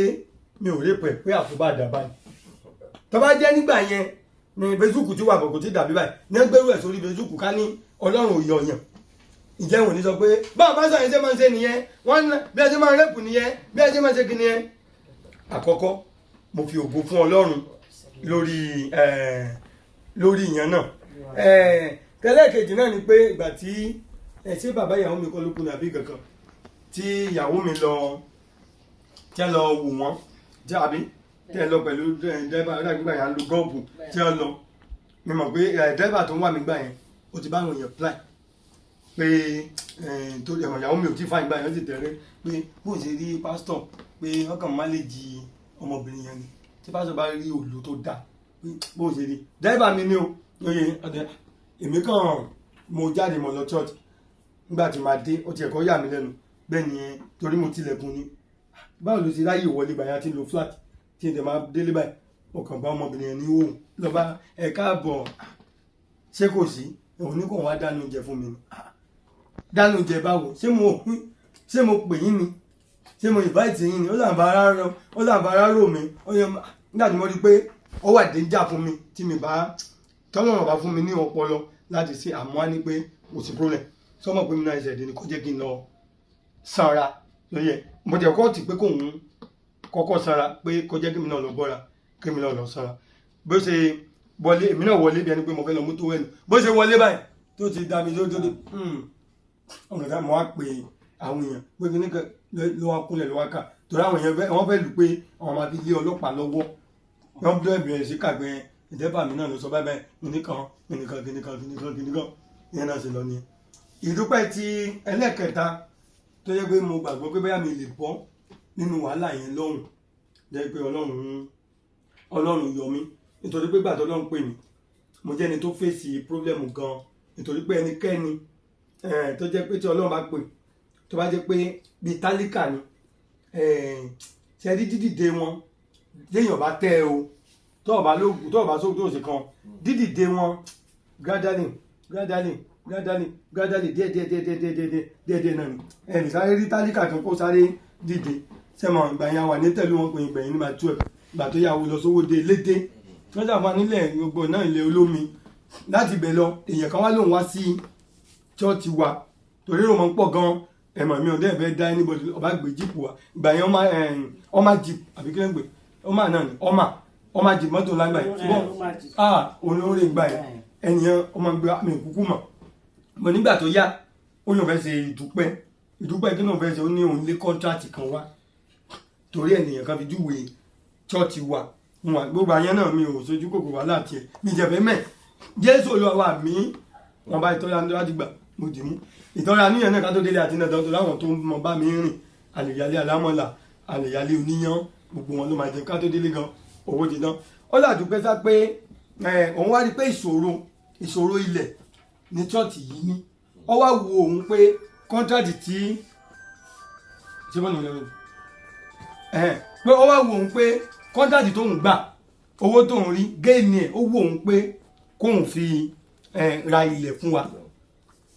mi ò rèpò ẹ̀ pé àkóbá àdàbà ni tó bá jẹ́ nígbà yẹn ni Facebook tí wà bọ̀kọ̀ tí dàbí báyìí ní ẹgbẹ́rú ẹ̀ sórí Facebook ká ní ọlọ́run ò yọ̀yàn ìjẹ́ wò ní sọ pé báwo bá sọ yẹn ṣe máa ń ṣe nìyẹn wọ́n bí ẹ ṣe máa ń rẹ́pù nìyẹn bí ẹ ṣe máa ń ṣe kí nìyẹn. àkọ́kọ́ mo fi ògo fún ọlọ́run lórí ìyẹn náà tẹ́lẹ̀kejì náà ni pé ìgbà tí ṣé bàbá ìyàwó mi kọ́ ló kú ní àbí kankan tí ìyàwó mi lọ tẹ́ lọ wò wọ́n jẹ́ àbí tẹ́ lọ pẹ̀lú dẹ́bà ọ̀dàgbà yẹn lu gọ́ọ̀bù tí ó lọ mi mọ̀ pé dẹ́bà tó ń wà mí gbà yẹn ó ti bá àwọn èèyàn plan pé tó ẹ̀wọ̀n ìyàwó mi ò tí ì fáyín gbà yẹn ó sì tẹ̀lé pé bóun ṣe rí pásítọ̀ pé wọ́n kàn má lè jí ọmọbìnrin yẹn ni tí pásítọ̀ bá rí òòlù tó dáa pé bóun ṣe rí dẹ́bà mi ní o lóye ọ̀dẹ èmi kàn mo jáde mo lọ church nígbà tí màá dé ó ti ẹ̀kọ́ yà mí lẹ́nu bẹ́ẹ̀ ni torí mo tilẹ̀kùn ni báwo ló ti ráyè wọlé gbàyà tí ń lo flat tí ń tẹ̀ máa délé báyìí mo kàn bá ọmọbìnrin yẹn ní òun lọ́ba ẹ̀ káàbọ̀ ṣé kò sí òun ní kò wá dánú jẹ fún mi ni dánú jẹ báwo ṣé mo pè yín ni ṣé mo invite yín ni ó làǹfààrà rò mí ó yẹ nígbà tí mo rí pé ó wà danger fún mi tí mi bá tọ́lọ́run bá fún mi ní ọpọlọ láti ṣe àmọ́ á ní pé kò sí problem sọmọ pé mi náà ṣẹ̀dẹ̀ ni kò jẹ́ kí n lọ sanra lóye mo tẹ̀ kọ́ ti pé kò ń kọ́kọ́ sanra pé kò jẹ́ kí mi náà lọ bọ́ra kí mi náà lọ sanra bó ṣe wọlé èmi náà wọlé bí ẹni pé mo fẹ́ lọ mú tó wẹ̀nu bó ṣe wọlé báyìí tó ti dá mi lójú dé ọ̀nà tá mo wá pè àwọn èèyàn pé kí ní ló wá kúnlẹ̀ ló wá kà torí àwọn èèyàn wọ́n fẹ́ lù pé àwọn máa fi lé ọlọ́pàá lọ́wọ́ wọ́n bẹ̀rẹ̀ sí kàgbẹ́ ìdẹ́bà mi náà ló sọ báyìí nìkan ìyẹn náà sì lọ nìyẹn. ìdúpẹ́ ti ẹlẹ́kẹta tó yẹ pé mo gbàgbọ́ pé bóyá mi lè bọ́ nínú wàhálà yẹn lọ́hùn jẹ́ pé ọlọ́run yọ mí nítorí pé gbàtọ́ ọlọ́run pè mí mo jẹ́ ẹni tó fèsì pírọ́blẹ́mù gan nítorí pé ẹnikẹ́ni tó jẹ́ pé tí ọlọ́run bá pè tó bá jẹ́ pé bíi tálíkà ni ṣe rí dídìde wọn léèyàn bá tẹ́ o tó ọba lóògùn tó ọba sóògùn tó ṣe kan dídìde wọn gradually díẹ̀ náà ni ẹnì sáré rí tálíkà kan kó sáré dìde sẹ́mọ̀ ìgbà yẹn wà ní tẹ̀lé wọn pé ìgbẹ̀yìn ní máa 12 ìgbà tó yàwó lọ sówó dé lédè wọ́n ṣàfà nílẹ̀ gbogbo náà ilẹ̀ olómi láti bẹ̀ lọ èèyàn kan wá lòun wá sí chọ́ọ̀tì wa torí rò mọ́ ń pọ̀ gan ẹ̀mọ̀ mi ò dẹ́ fẹ́ dá anybody ọba gbé jíìpù wa ìgbà yẹn ọmọ jíìpù àbí kí ló ń gbé ọmọ náà ni ọmọ ọmọ àjì mọ́tò lágbà yìí ṣùgbọ́n olóore gbà yẹn ẹnìyàn ọmọ gbé àmì òkúkú mọ̀ mo nígbà tó yá ó lóun fẹ́ ṣe ìdúpẹ́ kí lóun fẹ́ ṣe ó ní òun lé kọ́ńtrátì kan wá torí ènìyàn kan fi júwe chọ́ọ̀chì wa gbogbo àyẹn náà mi ò sojú kòkò wá láti ẹ̀ mi jẹ̀fẹ́ mẹ́ Jésù Olúwa mi wọn bá ìtọ́ra ní láti gbà mo dì mú ìtọ́ra níyàn náà ká tó délé àti náà tó láwọn tó mọ bá mi rìn àlèyálé alámọ̀là àlèyálé oníyàn gbogbo wọn ló máa jẹ ká tó délé gan owó ti tán ó làjú pé sá pé òun wá rí pé ìṣòro ilẹ̀ ní chọ́ọ̀chì yìí ní ó wá wo òun pé kọ́ńtrátì tí ṣé bọ́ọ̀nù lẹ́wọ̀n pé ó wá wo òun pé kọ́ńtrátì tóun gbà owó tóun rí géènì ẹ̀ ó wo òun pé kóun fi ra ilẹ̀ fún wa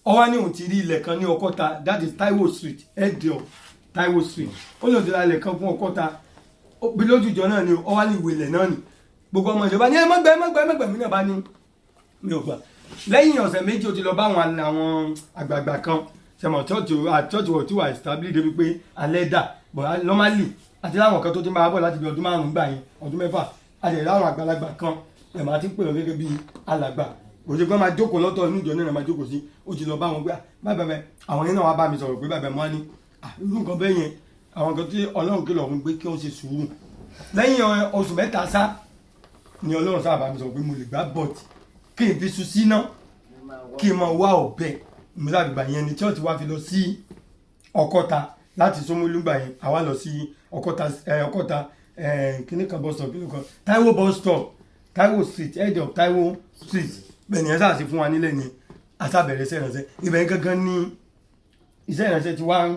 ó wá ní òun ti rí ilẹ̀ kan ní Ọkọ́ta that is Taiwo Street ẹ̀dẹ̀ Taiwo Street ó lòun ti ra ilẹ̀ kan fún Ọkọ́ta bí lójújọ náà ni ó wá ní ìwé ilẹ̀ náà ni gbogbo ọmọ ìjọba ní ẹ mọ́gbẹ́ mi náà bá ní mi ò gbà lẹ́yìn ọ̀sẹ̀ méjì ó ti lọ bá àwọn àgbààgbà kan ṣẹmọ̀ church wọ̀ tí wà establish débi pé alẹ́ dà but normally àti láwọn kan tó ti máa bọ̀ láti bí ọdún márùn-ún gbà yẹn ọdún mẹ́fà àti láwọn àgbàlagbà kan ẹ̀ máa ti pè wọ́n gẹ́gẹ́ bí alàgbà òṣèlú kan máa jókòó lọ́tọ̀ inú ìjọ náà máa jókòó sí ó ti lọ bá wọn gbé bábẹ́ àwọn yẹn náà wá bá mi sọ̀rọ̀ pé bàbá mọ́ ní irú nǹkan bẹ́ẹ̀ yẹn àwọn kan tí Ọlọ́run kìlọ̀ fún pé kí wọ́n ṣe sùúrù lẹ́yìn oṣù mẹ́ta sá ni Ọlọ́run sábà bá mi sọ̀rọ̀ pé mo lè gbá bọ́ọ̀tì kí n fi sùn síná kí n máa wá ọ̀bẹ ìmúdàgbà yẹn ni church wa fi lọ sí Ọkọ́ta láti Ṣómólú gbà yẹn àwa lọ sí Ọkọ́ta kíní kan bus stop kíní kan Taiwo bus stop Taiwo street head of Taiwo street bẹ́ẹ̀ ni ẹ sáà sí fún wa nílẹ̀ ni àṣàbẹ̀rẹ̀ iṣẹ́ ìrànṣẹ́ ibẹ̀ gangan ní iṣẹ́ ìrànṣẹ́ ti wá ń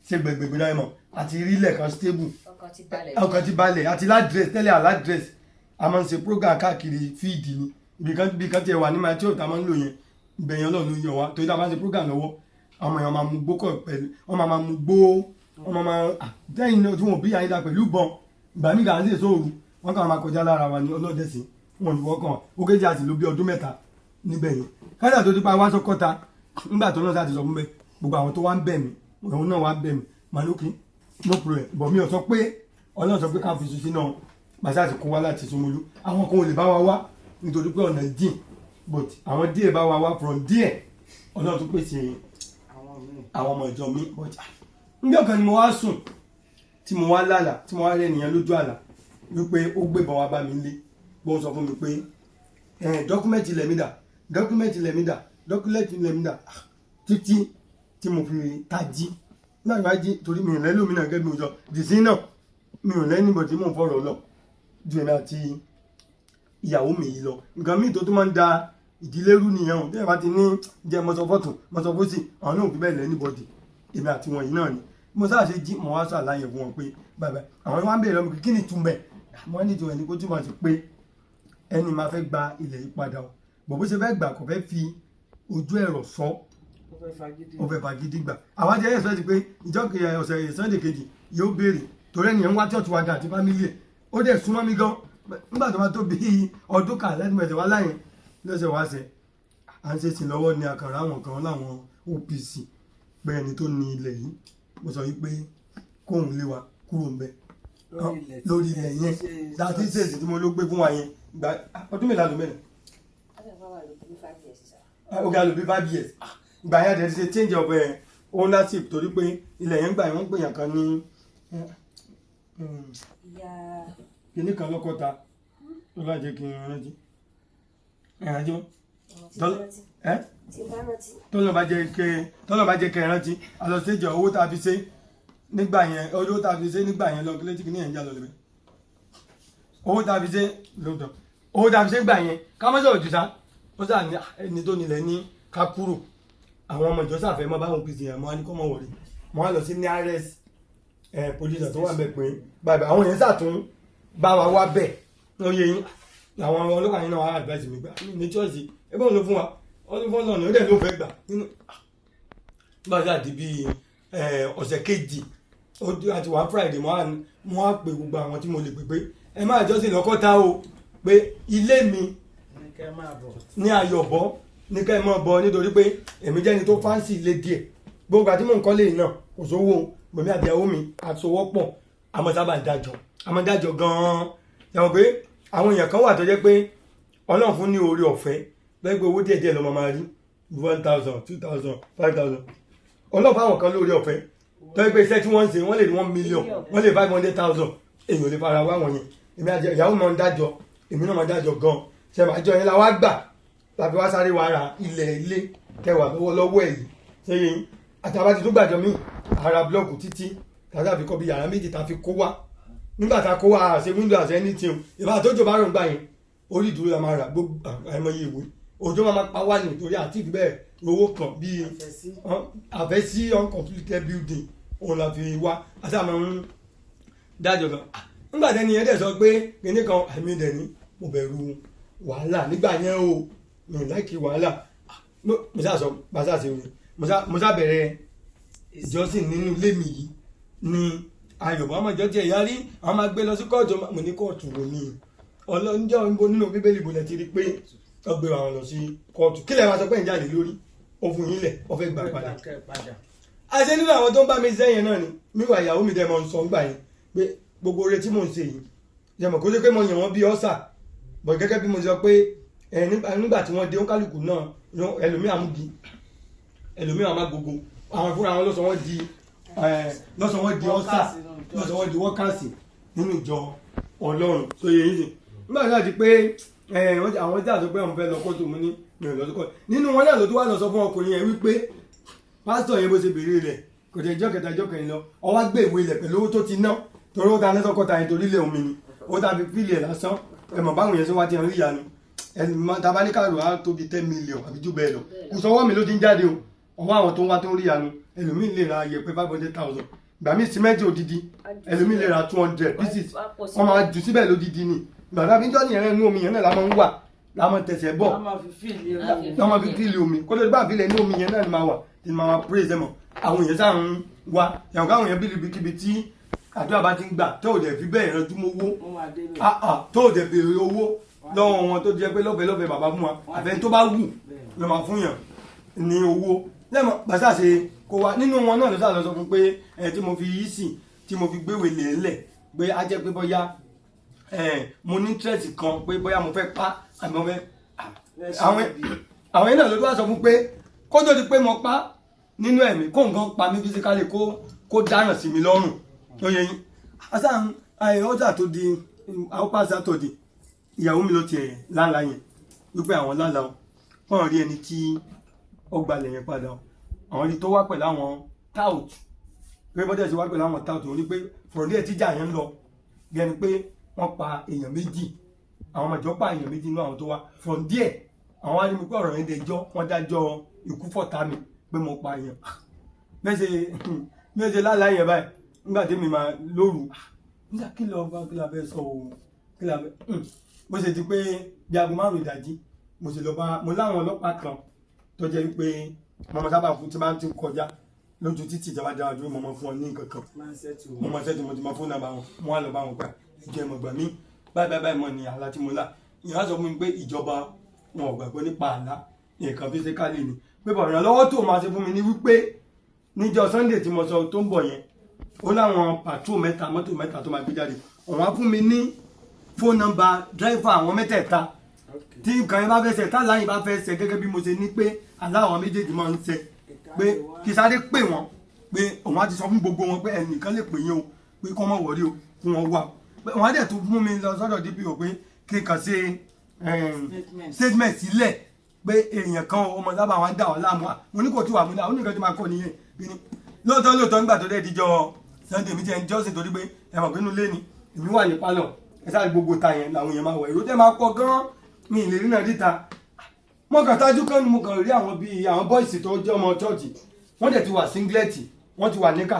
ṣe gbẹ̀gbẹ̀gbẹ̀ náà mọ̀ àti rí ilẹ̀ kan stable ọkàn ti balẹ̀ àti ládírẹ́sì tẹ́lẹ̀ àládírẹ́sì a máa ń ṣe program káàkiri fíìdì ni ibi kan tiẹ̀ wà ní máa tí òòtà máa ń lò yẹn ìbẹ̀yẹn Ọlọ́run ló yọ wá torí tá a máa ń ṣe program lọ́wọ́ àwọn èèyàn máa mú gbó kọ̀ pẹ̀lú wọ́n máa mú gbó wọ́n máa tẹ́yìn náà tí wọ́n bí àyíká pẹ̀lú bọ́n ìgbà mí kà ń ṣe sóòrù wọ́n kàn máa kọjá lára wa ní ọlọ́dẹ̀sí wọn ìwọ́ kan ó kéjì àti ló bí ọdún mẹ́ta níbẹ̀ yẹn káyà tó ti pa wá sọ́kọ́ta nígbà tó náà sáà ti sọ fún bẹ́ẹ̀ gbogbo àwọn tó wá ń bẹ̀ mí òun náà wá ń bẹ̀ mí màlúkì no problem bọ̀ mi ò sọ pé Ọlọ́run sọ pé ká fi sùn náà màsá àti kó wá láti Ṣómólú àwọn kan ò lè bá wa wá nítorí pé ọ̀nà dín but àwọn díẹ̀ bá wa wá from díẹ̀ Ọlọ́run tó pèsè àwọn ọmọ ìjọ mi but níjọ́ kan ni mo wá sùn tí mo wá lálàá tí mo wá rẹ́ ènìyàn lójú àlá wípé ó gbébọn wá bá mi lé bó sọ fún mi pé dọ́kúmẹ́ǹtì lẹ́mídà títí tí mo fi tají náà wá jí torí mi ò lẹ́lòmínà gẹ́gẹ́ bí mo sọ dìsí náà mi ò lẹ́nìbọ̀ tí mò ń fọ̀rọ̀ lọ ju èmi àti ìyàwó mi yìí lọ nǹkan míì tó tún máa ń da ìdílé rú nìyẹn o tẹ́lẹ̀ bá ti ní jẹ́ mọ́sọ̀fọ́tún mọ́sọ̀fọ́sì àwọn náà ò fi bẹ́ẹ̀ lẹ́nìbọ̀dì èmi àti wọn yìí náà ni mo sáà ṣe jí mo wá ṣàlàyé fún wọn pé bàbá àwọn wá ń bèèrè lọ́mọ kí ni túmẹ̀ mo ní ìtumọ̀ ní kó túmọ̀ sí pé ẹni máa fẹ́ gba ilẹ̀ yìí padà o bò bó ṣe fẹ́ gbà kò fẹ́ fi ojú ẹ̀rọ sọ ó fẹ́ fagídí gbà àwọn jẹ́ ẹ̀sọ́ ti pé ìjọ ọ̀sẹ̀ Sunday kejì yóò béèrè torí ẹnìyẹn ń wá church wa gan àti family ẹ̀ ó dẹ̀ súnmọ́ mi gan nígbà tó bá tó bí ọdún kan lẹ́nu ẹ̀sẹ̀ wá láyẹn lọ́sẹ̀ wá sẹ̀ à ń ṣe sìn lọ́wọ́ ní àkàrà àwọn kan láwọn OPC pé ẹni tó ní ilẹ̀ yìí mo sọ yìí pé kóun lé wa kúrò ń bẹ lórí ilẹ̀ yẹn láti ṣèṣì tí mo ló gbé fún wa yẹn gba ọdún mélòó ló mẹ́rin ó ga lò bí 5 years ìgbà yẹn àti ṣe change of ownership torí pé ilẹ̀ yẹn gbà yẹn wọ́n pè yàn kan ní kíní kan lọ́kọ́ta tó bá jẹ́ kí n rántí ẹ̀rántí tọ́lọ́ bá jẹ́ kẹ́ rántí alọ́sẹ́jọ owó tá a fi ṣe nígbà yẹn owó tá a fi ṣe nígbà yẹn lọ kílẹ̀ tí kìíní yẹn ń jà lọ lẹ́bẹ̀ owó tá a fi ṣe lóòótọ́ owó tá a fi ṣe gbà yẹn ká mọ́ sọ̀rọ̀ jù sá ó sà ní ẹni tó nílẹ̀ ní ká kúrò àwọn ọmọ ìjọ sàfẹ́ mọ́ báwọn pèsè yẹn mọ́ á ní kọ́ mọ́ wọlé mọ́ á lọ sí nearest police tó wà bẹ̀ pé bàbá àwọn yẹn sàtún bá wa wá bẹ̀ ó yẹ yín àwọn ọlọ́pàá yẹn náà wà advice mi gbà ní chọ́ọ̀sì ẹgbẹ́ òun ló fún wa ó ní fọ́nà ọ̀nà ó dẹ̀ ló fẹ́ gbà nínú báyìí àti bíi ọ̀sẹ̀ kejì àti wà Friday mo á pè gbogbo àwọn tí mo lè pè pé ẹ máa jọ́sìn lọ́kọ́ta o pé ilé mi ní Ayọ̀bọ̀ ní ká ẹ máa bọ̀ nítorí pé èmi jẹ́ ẹni tó fáǹsì lé díẹ̀ gbogbo àti mò ń kọ́lé náà kò sówó gbèmí àti ìyàwó mi àsowọ́pọ̀ àmọ́ sábà dájọ́ gan-an yàwọn pé àwọn èèyàn kan wà tó jẹ́ pé ọlọ́run fún ní oore ọ̀fẹ́ lẹ́yìn pé owó díẹ̀díẹ̀ ló máa rí 1,000 2,000 5,000 ọlọ́run fáwọn kan lóore ọ̀fẹ́ tó jẹ́ pé iṣẹ́ tí wọ́n ń ṣe wọ́n lè rí 1 million wọ́n lè 500,000 èèyàn ò lè fara wá wọ̀nyẹn èmi àti ìyàwó máa ń dájọ́ èmi náà máa dájọ́ gan ṣe àjọ yẹn la wá gbà tàbí wá sáré wá ra ilé kẹwàá lọ́wọ́ ẹ̀ yìí ṣe yẹn àtàwọn ti tó gbàjọ míì ara blọọkù títí tàbí àfikọ́ bí yàrá méjì tá a fi kó wá nígbà tá a kó wá àṣẹ window àṣẹ anything ìbá àtọ́jọ́ bá rùn gbà yẹn orí ìdúró la máa rà gbogbo àìmọye ìwé òjò máa pa wá nítorí àti ìbẹ̀ owó kan bíi àfẹ́sí uncompleted building òun la fi wá àti àmọ́ ń dájọ́ kan nígbà tẹ́ni yẹn dẹ̀ sọ pé kíní kan àmì dẹ̀ ní mo bẹ̀rù wàhálà nígbà yẹn o mi ò láìkí wàhálà mo sá sọ pàṣẹ àṣẹ òye mo sá bẹ̀rẹ̀ ìjọsìn nínú ilé mi yìí ni ayọ̀bọ̀ ọmọ ìjọ tiẹ̀ yarí àwọn máa gbé lọ sí kóòtù mo ní kóòtù wo ni ọlọ́njọ́ ìbò nínú bíbélì ìbò lẹ ti rí pé wọ́n gbé wọn lọ sí kóòtù kí lè máa sọ pé ń jáde lórí ó fún yín lẹ̀ ó fẹ́ gbà padà. àṣẹ nínú àwọn tó ń bá mi sẹ́yìn náà ni níwà ìyàwó mi dẹ̀ mọ̀ ń sọ ń gbà yẹn pé gbogbo oore tí mò ń ṣe yìí jẹ́mọ̀ kó ṣe pé mo yàn wọ́n bí ọ́sà bọ̀ gẹ́gẹ́ bí mo sọ pé nígbà tí wọ́n dé ó kálukú náà ẹlòmíà mú di ẹlòmíà má gbogbo àwọn fúnra wọn lọ́sọ̀ wọ́n di ọ́sà lọ́sọ̀ wọ́n di wọ́kàsì nínú ìjọ ọlọ́run tó yẹ yìí nígbà tí wọ́n ti pé àwọn tí a sọ pé àwọn fẹ́ lọ kóòtù mú ní ìrìnlọ́sọ́kọ̀ nínú wọn náà ló tó wà lọ sọ fún ọkùnrin yẹn wípé pásítọ̀ yẹn bó ṣe béèrè rẹ̀ kò tẹ̀ ìjọ kẹta ìjọ kẹrin lọ ọwá gbé ìwé ilẹ̀ pẹ̀lú owó tó ti ná torí ó ta lẹ́sọ̀kọ̀ta yẹn torí ilé omi ni ó ta fi fílì ẹ̀ lásán ẹ̀mọ̀ báwọn yẹn sọ wá ti hàn rí ìyanu tabaníkàrò á tó bí 10 million àbí jù bẹ́ẹ̀ lọ kò sọwọ́ mi ló ti ń jáde o ọwọ́ àwọn tó ń wá tó ń rí ìyanu ẹlòmíì lè ra yẹ̀pẹ̀ 500,000 gbà mí símẹ́ǹtì òdìdí ẹlòmíì lè ra 200 pieces wọ́n máa jù síbẹ̀ lódìdí ni gbàdá fi ń jọ́ nìyẹn nínú omi yẹn náà la máa ń wà la máa tẹ̀sẹ̀ bọ̀ la máa fi fíìlì omi kó tó bá fíìlì ní omi yẹn náà ni máa wà tí máa máa praise mọ̀ àwọn èèyàn sáà ń wá ẹ̀wọ̀n káwọn èèyàn bíi kíbi tí àdúrà bá ti ń gbà tó ò dẹ̀ fi bẹ́ẹ̀ ranjú mówó tó ò dẹ̀ béèrè owó lọ́wọ́ wọn tó jẹ́ pé lọ́fẹ̀ẹ́ bàbá fún wa àfẹ́ni tó bá wù ló máa fún yàn ní owó lẹ́mọ̀ pàṣẹ àṣe kó wa nínú wọn náà ló sáà lọ sọ fún pé tí mo fi yí sí tí mo fi gbéwèé lẹ̀ pé á jẹ́ pé bóyá mo ní interest kan pé bóyá mo fẹ́ pa àmì mo fẹ́ àwọn iná ló tó wá sọ fún pé kó tó di pé mo pa nínú ẹ̀mí kó nǹkan pa mí physically kó dáràn sí mi lọ́rùn tó yẹ yín asáhùn ọjà tó di àwòpá sátọ̀dì ìyàwó mi ló tiẹ̀ lálàá yẹn wípé àwọn lálàá wọn rí ẹni tí ó gbalẹ̀ yẹn padà àwọn ẹni tó wá pẹ̀lú àwọn tout pé bọ́dẹ̀ ti wá pẹ̀lú àwọn tout wọn ni pé fọ̀rọ̀dí ẹ̀ tíjà yẹn ń lọ bí ẹni pé wọ́n pa èèyàn méjì àwọn ọmọ ìjọ pa èèyàn méjì nínú àwọn tó wá from there àwọn wá ní mi pé ọ̀rọ̀ yẹn dẹjọ́ wọ́n dájọ́ ikú fọ̀tá mi pé mo pa èèyàn mẹ́sẹ̀ lálàá yẹn báyìí nígbà tí mi máa lóru nígbà kí lọ bá kí la fẹ́ sọ o kí la fẹ́ bó ṣe ti pé bí aago 5 ìdájí mo sì lọ bá mo láwọn ọlọ́pàá kan tó jẹ́ pé mo sábà fún tí máa ń ti kọjá lójú títì ìjọba dára dúró mo mọ fún ọ ní nǹkan kan mo mọ sẹ́tù mo ti mọ fún nàbà wọn wọn á lọ bá wọn pa ìjẹ́ ìmọ̀gbà mi báyìí mọ̀ ní àlá tí mo là ìyá sọ fún mi pé ìjọba wọn ò gbàgbọ́ nípa àlá nǹkan fisikálì ni pé bọ̀ ìrànlọ́wọ́ tó máa ṣe fún mi ní wípé níjọ́ Sunday tí mo sọ tó ń bọ̀ yẹn ó láwọn pàtó mẹ́ta mọ́tò mẹ́ta tó máa gbé jáde òun á fún mi ní fóònù nọ́mbà dráìvà àwọn mẹ́tẹ̀ẹ̀ta tí nǹkan yẹn bá fẹ́ ṣe táàlà yìí bá fẹ́ ṣe gẹ́gẹ́ bí mo ṣe ní pé aláwọ̀ méjèèjì máa ń ṣe pé kí sáré pè wọ́n pé òun á ti sọ fún gbogbo wọn pé ẹnìkan lè pè yín o pé kọ́ mọ̀ wọ̀rí o kí wọ́n wà pé wọ́n á dẹ̀ tó mú mi lọ sọ́dọ̀ DPO pé kí n kàn ṣe statement sílẹ̀ pé èèyàn kan ọmọ sábà wọn dà wọ́n láàmú mo ní kò tí wà mú náà ó ní nǹkan tí máa kọ́ nìyẹn lóòótọ́ nígbà tó dẹ̀ díjọ́ Sunday mi ti ẹni jọ́sìn torí pé ẹ̀wọ̀n pínú lé ni èmi wà ní pálọ̀ ẹ sáré gbogbo ta yẹn làwọn èèyàn máa wọ̀ èrò tẹ́ máa pọ̀ gan-an mi ì lè rí náà ríta mo kàn tájú kan ni mo kàn rí àwọn bíi àwọn bọ́ìsì tó jẹ́ ọmọ chọ́ọ̀chì wọ́n dẹ̀ ti wà síngilẹ́ẹ̀tì wọ́n ti wà níkà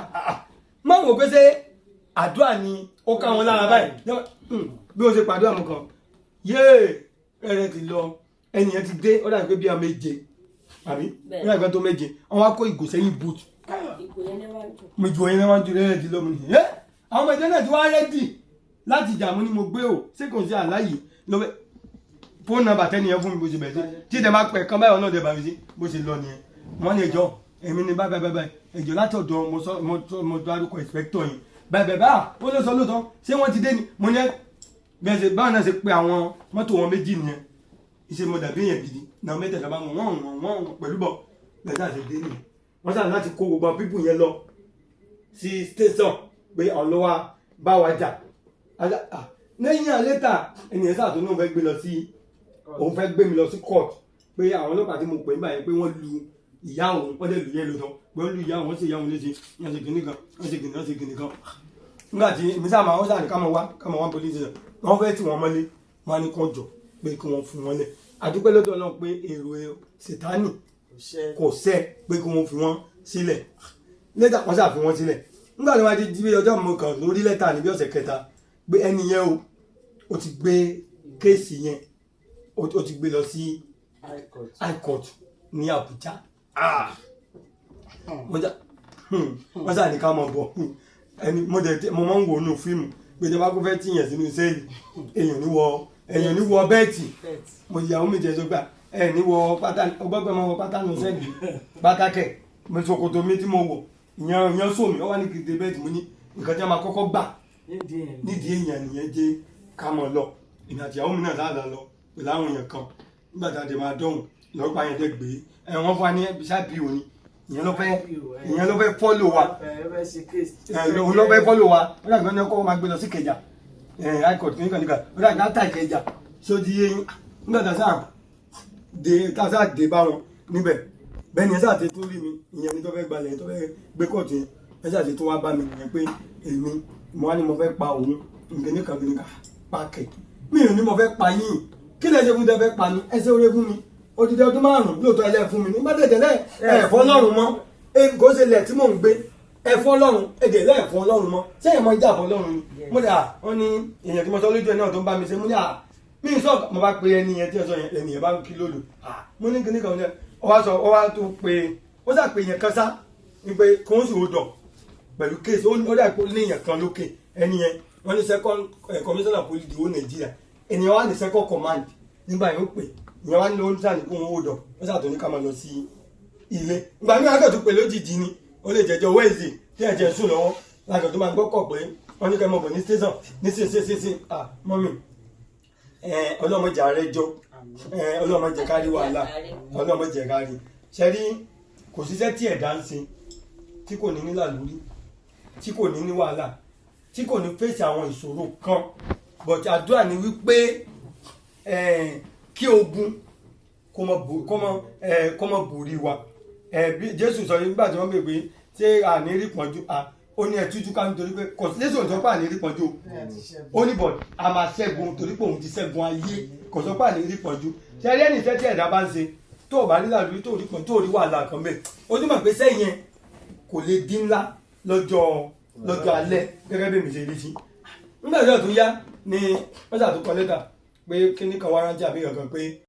má wò pé ṣé àdúrà ni ó ká wọn lára báyìí bí o ṣe pàdé àmọ́ kan yéè ẹ̀rẹ̀ ti lọ ẹnìyẹn ti dé ó dàbí pé bí i méje àbí ó dàbí pé tó méje wọ́n wá kó ìgò sẹ́yìn boot mo jù ọyìn náà ju rẹ̀ di lọ́mọ nìyẹn àwọn ọmọ ẹ̀jẹ̀ náà ti wá rẹ́dì láti jà mú ni mo gbé o ṣé kò sí àláyé lọ́wọ́ fóònù nàbà tẹ́niyẹn fún mi bó ṣe bẹ̀rẹ̀ sí tí ìdẹ̀ máa pẹ̀ kan báyìí ọlọ́dẹ bàbí sí bó ṣe lọ nìyẹn wọ́n ní ẹjọ́ èmi ni báyìí ẹjọ́ láti ọ̀dọ̀ mo dárúkọ inspector yìí báyìí ó ló sọ lóòótọ́ ṣé wọ́n ti dé ni mo ní bẹ́ẹ̀ ṣe báwọn náà ṣe pé àwọn mọ́tò wọn méjì nìyẹn ìṣe mo dàbí èèyàn gidi náà mẹ́tẹ̀ẹ̀ta bá wọ́n pẹ̀lú bọ̀ bẹ́ẹ̀ sáà ṣe dé nìyẹn wọ́n sáà láti kó gbogbo pípù yẹn lọ sí station pé àwọn ló wá bá wa jà lẹ́yìn àlétà ènìyàn sáà tó náà fẹ́ gbé lọ sí òun fẹ́ gbé mi lọ sí court pé àwọn ọlọ́pàá tí mo pè nígbà yẹn pé wọ́n lu ìyá òun wọ́n dẹ̀ lu yẹn lọ́tọ̀ pé wọ́n lu ìyá òun wọ́n sì ìyá òun léṣe wọ́n ṣe kìnnì kan wọ́n ṣe kìnnì kan ṣe kìnnì kan nígbà tí èmi sáà máa wọ́n sáà ní ká máa wá police station wọ́n fẹ́ tì wọ́n mọ́lé wọ́n á ní kàn jọ pé kí wọ́n fún wọn lẹ̀ àdúpẹ́ lọ́dọ̀ náà pé èrò sètánì kò sẹ́ pé kí wọ́n fi wọ́n sílẹ̀ lẹ́tà kan sáà fi wọ́n sílẹ̀ nígbà tí wọ́n ti di ọjọ́ mọ́ kan lórí lẹ́tà níbi ọ̀sẹ̀ kẹta pé ẹni yẹn o ti gbé kéèsì yẹn o ti gbé lọ sí high court ní Abuja wọ́n sáà ní ká mọ̀ bọ̀ ẹni mo máa ń wò nù fíìmù pé tí wọ́n bá kó fẹ́ tìyàn sínú sẹ́ẹ̀lì èèyàn ní wọ bẹ́ẹ̀tì mo ìyàwó mi jẹ́ sọ́gbà ẹ̀ ní wọ pátá ọgbọ́gbẹ́ máa wọ pátá nù sẹ́ẹ̀lì pátákẹ̀ mo ṣòkòtò mi tí mo wọ̀ ìyẹn sómi ọ wá ní kìdé bẹ́ẹ̀tì mo ní nǹkan tí a máa kọ́kọ́ gbà nídìí èèyàn nìyẹn jẹ́ ká mọ̀ lọ ìrìn àti ìyàwó mi náà láàlá lọ pẹ̀lú àwọn èèyàn kan nígbà tá a dẹ̀ máa dọ̀hùn lọ́pàá yẹn dẹ̀ gbé wọ́n fún wa ní ṣáàbì òní ìyẹn ló fẹ́ fọ́lò wa òun ló fẹ́ fọ́lò wa ó dàgbà ní ọkọ̀ máa gbé lọ sí Ìkẹjà high court nìkan ó dàgbà tá Ìkẹjà sódì yẹn nígbà tá a sáà dé bá wọn níbẹ̀ bẹ́ẹ̀ ni ẹ sáà ti tún rí mi ìyẹn ní tó fẹ́ gbalẹ̀ tó fẹ́ gbé kóòtù yẹn ẹ sáà ti tún wá bá mi ìyẹn pé èmi mo wá ní mo fẹ́ pa òun nǹkan pa kẹ̀ mi ò ní mo fẹ́ pa yín kí lè ṣe fún tẹ fẹ́ pa mi ẹ ṣe oore fún mi odidi ọdún márùn-ún lóòótọ́ ẹlẹ́ fún mi nígbà tẹ̀tẹ̀lẹ́ ẹ̀fọ́ Ọlọ́run mọ́ kò ṣe lẹ̀ tí mò ń gbé ẹ̀fọ́ Ọlọ́run ẹ̀dẹ̀ lẹ́ẹ̀fọ́ Ọlọ́run mọ́ sẹ́yìn mọ́ ìjà fọ́ Ọlọ́run ni mo dà wọ́n ní èèyàn tí mo sọ lójú ẹ̀ náà tó ń bá mi ṣe mo ní mi sọ mo bá pe ẹni yẹn tí ẹ sọ yẹn ẹni yẹn bá ń kí lólu mo ní kíní kan ọ wá tó pe ó sà pé yẹn kan sá ni pé kò ń sì ó dọ̀ pẹ̀lú kéèsì ó dà pé ó ní èèyàn kan lókè ẹni yẹn wọ́n ní second commissioner police di ó Nàìjíríà ènìyàn wá ní second command nígbà yẹn ó pè ìyẹn wá ní ló ń sàn ní kó wọn ó dọ̀ ó sàtò ní ká máa lọ sí ilé ìgbà mi àgàtú pé lójijì ni ó lè jẹjọ wẹ́ẹ̀sì tí ẹ̀jẹ̀ sùn lọ́wọ́ lágàn tó máa gbọ́kọ̀ pé wọ́n ní ká máa bọ̀ ní station ní sísìn mọ́mì ọlọ́mọdé ààrẹ jọ ọlọ́mọdé kárí wàhálà ọlọ́mọdé kárí ṣẹ́rí kò síṣẹ́ tí ẹ̀dá ń ṣe tí kò ní nílà lórí tí kò ní ní wàhálà tí kò ní fèsì àwọn ìṣòro kan but àdúrà ni wípé kí ogun kó mọ borí wa bí Jésù sọ nígbà tí wọ́n gbé pé ṣé àní rí pọ́njú ó ní ẹtújú ká nítorí pé Jésù ò sọ pé àní rí pọ́njú ó ní bọ̀ a máa ṣẹ́gun torí pé òun ti ṣẹ́gun ayé kò sọ pé àní rí pọ́njú ṣe rí ẹni iṣẹ́ tí ẹ̀dá bá ń ṣe tó o bá rí làlórí tó o rí pọ́njú tó o rí wàhálà kan bẹ́ẹ̀ ó túmọ̀ pé sẹ́yìn yẹn kò lè dín ńlá lọ́jọ́ alẹ́ gẹ́gẹ́ bí mi ṣe rí sí nígbà tí ó tún yá ni wọ́n ṣàtúnkọ lẹ́tà pé kíní kan wá rántí àbí kankan pé